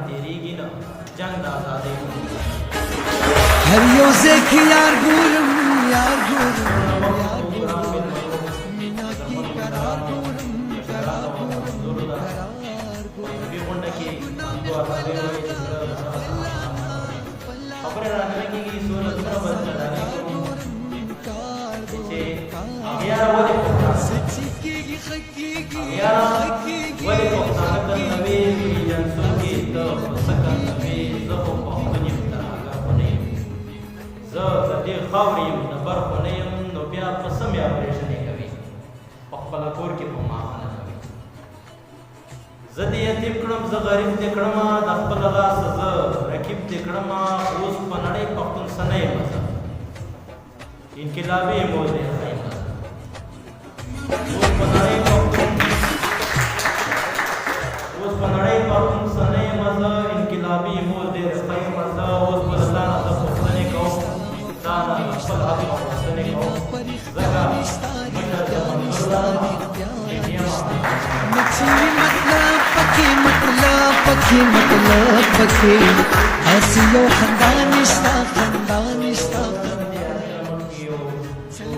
تیریږي نه جنگ د ازادۍ هر یو ځای کې یار ګورم یار ګورم مینا کې قرار ګورم قرار ګورم غونډه کې خبره راغلي سوله سره بدل راغلي چې بیا ولې سچکیږي خکیږي بیا ولې پښتانه د نوې جنسون کې د سکن نوې زه خو پښتون یم تر هغه خو نه یم زه د دې خاورې یم د بر خو نه یم نو بیا په سم یې اپریشن یې کوي په خپله کور کې په ما نه کوي زه دې یتیم کړم زه غریب دې کړم د خپل لاس زه رکیب دې کړم اوس په نړۍ پښتون سنه یم زه انقلابي مول دی اوس په نړۍ پښتون سنه یم زه انقلابي مول دی خیم زه اوس په لانه زه پښتنې کوم دا نه خپل حق پښتنې کوم ځکه مشر د منظور پکې مطلب پکې هسې یو خندان شته خندان شته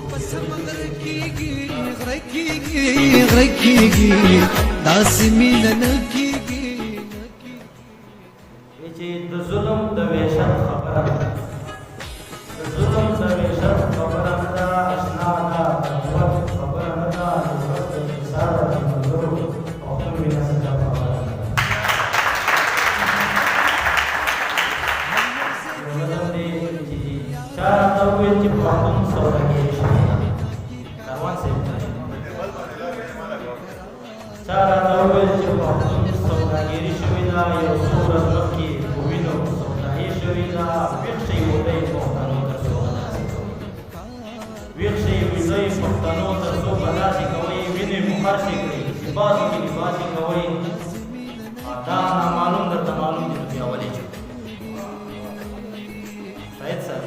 په سمندر کېږي غره کېږي غره کېږي داسې مینه نه کېږي چې د ظلم د وحشت خبره د ظلم د وحشت خبره نه ده اشنا ده د نفرت خبره نه ده نفرت د انسان د ملګرو پښتون مینه څخه خبره نه ده چا راته وویل چې پښتون سوداګري شوې ده کاروان صاحب چا راته وویل چې پښتون سوداګري شوې ده یو څو ورځ مخکې په وینو سودايي شوې ده ویښ شئ ویده پښتنو تر څو به داسې کوئ ویښ شئ ویده پښتنو تر څو به داسې کوئ وینې مو خرڅې کړئ لباسو کې لباسې کوئ دا نامعلوم درته معلوم دي نو بیا ولې چې شاید صاحب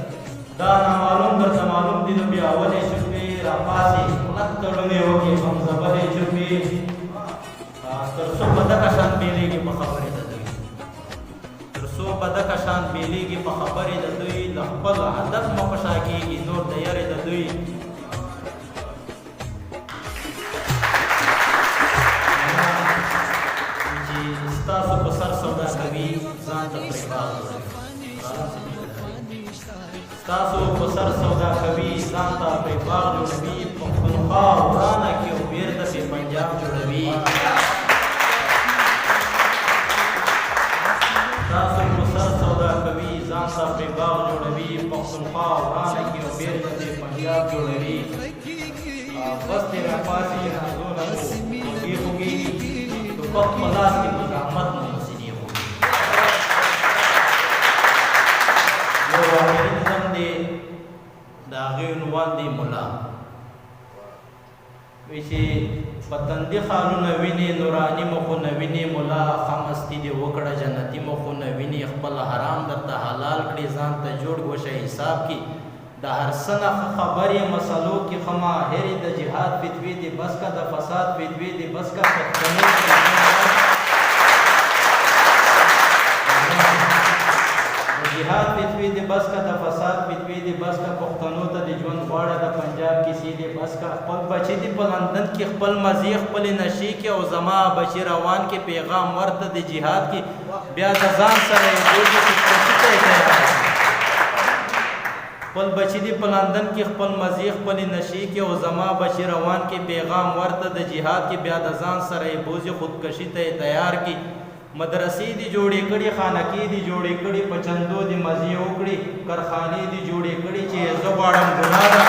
دا نامعلوم درته معلوم دي نو بیا ولې چوپې راپاسې کلک تړونې وکړې بمزبلې چوپې تر څو په دغه شان بیلیږي په خبرې د دوی تر څو په دغه شان بیلیږي په خبرې د دوی له خپل هدف مه په شا کېږي نور د یارې د دوی چې ستاسو په سر سودا کوي ځان ته پرې باغ جوړوي ستاسو په سر سودا کوي ځان ته پرې باغ جوړوي پښتونخوا ورانه کې او بیرته پې پنجاب جوړوي تاسو په سر سودا کوي ځان ته پرې باغ جوړوي پښتونخوا ورانه کې او بیرته پې پنجاب جوړوي بس دې راپاسې جنازونه مو خوږې خوږې ټوپک په لاس کې په زحمت مو مسینې خوږې یو آخري نظم دی د هغې عنوان دی ملا وایي چې په تندي خالونه وینې نوراني مخونه وینې ملا خمستي دې وکړه جنتي مخونه وینې خپل حرام درته حلال کړي ځان ته جوړ ګوشه حساب کې د هر څه نه خبرې مسلو کې ښه ماهر د جهاد فتوې دې بس کا د فساد فتوې دې بس کا پښتنو د جهاد فتوې دې بس کا د فساد فتوې دې بس کا پښتنو ته د ژوند غواړه د پنجاب کیسې دې بس کا خپل بچي دې په لندن کې خپل مزې خپلې نشې کې او زما بچي روان کې پیغام ورته د جهاد کې بیا د ځان سره یې بوځي چې خپل بچی دی په لندن کې خپل مزې خپلې نشې کې او زما بچی روان کې پیغام ورته د جهاد کې بیا د ځان سره یې بوځي خودکشي ته یې تیار کړي مدرسې دي جوړې کړي خانقې دي جوړې کړي په چندو دي مزې وکړي کارخانې دي جوړې کړي چې زه غواړم ګناه ده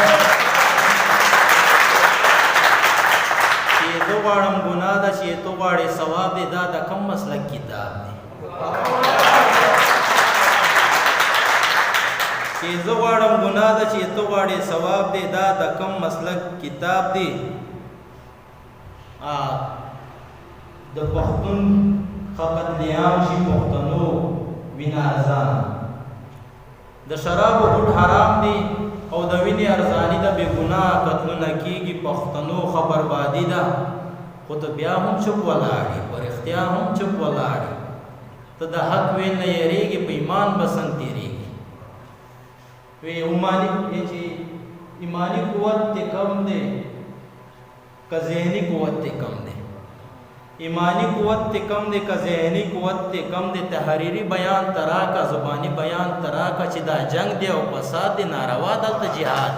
چې زه غواړم ګناه ده چې ته غواړې ثواب دی دا د کم مسلک کتاب دی چې زه غواړم ګناه ده چې ته غواړې ثواب دی دا د کم مسلک کتاب دی د پښتون قتلیعام شي پښتنو وینه ارزان د شرابو ګوټ حرام دی او د وینې ارزاني ده بې ګناه قتلونه کېږي پښتنو ښه بربادي ده خو ته بیا هم چپ ولاړې په رښتیا هم چپ ولاړې ته د حق ویل نه یریږي په ایمان به څنګه تېرېږي وی چې ایمانی قوت ته کم دی که ذهني قوت ته کم دی ایمانی قوت ته کم دی که ذهني قوت ته کم دی تحریری بیان تراکا زبانی بیان تراکا چې دا جنگ دی او فساد دی ناروا دلته جهاد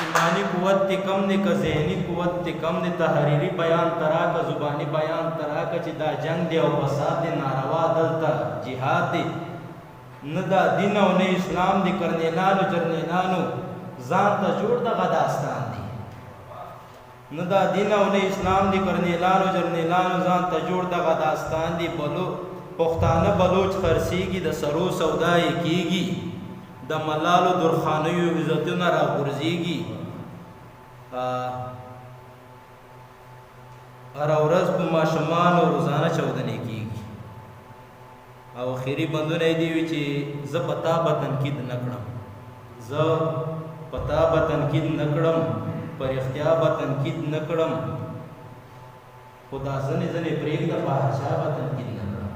ایمانی قوت ته کم دی که ذهني قوت ته کم دی تحریری بیان تراکا زبانی بیان تراکا چې دا جنگ دی او فساد دی ناروا دلته جهاد دی نه دا دین او نه اسلام دی کرنیلانو جرنیلانو ځان ته جوړ دغه داستان دی نه دا دین او نه اسلام دی کرنیلانو جرنیلانو ځان ته جوړ دغه داستان دی پښتانه بلوچ خرڅېږي د سرو سودا یې کېږي د ملالو درخانیو عزتونه راغورځېږي هره ورځ په ماشومانو روزانه چاودنې کېږي او اخري بندونه یې دي وي چې زه په تا به تنقید نه کړم زه په تا به تنقید نه کړم په رښتیا به تنقید نه کړم خو دا ځینې ځینې پرېږده په هر چا به تنقید نه کړم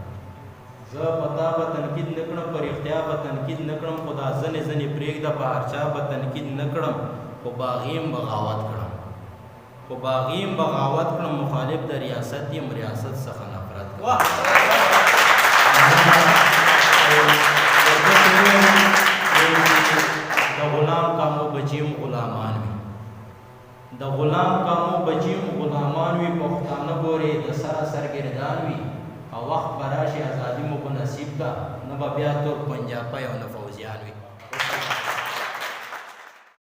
زه په تا به تنقید نه کړم په رښتیا به تنقید نه کړم خو دا ځینې ځینې پرېږده په هر چا به تنقید نه کړم خو باغیم بغاوت کړم خو باغیم بغاوت کړم مخالف د ریاست یم ریاست څخه نفرت کړم د غلام کامو بچیم غلامان وي د غلام کامو بچیم غلامان وي پښتانه ګورې د سره سرګردان وي او وخت به راشي ازادي مو په نصیب ده نه به بیا تور پنجابی او نه فوزیان وي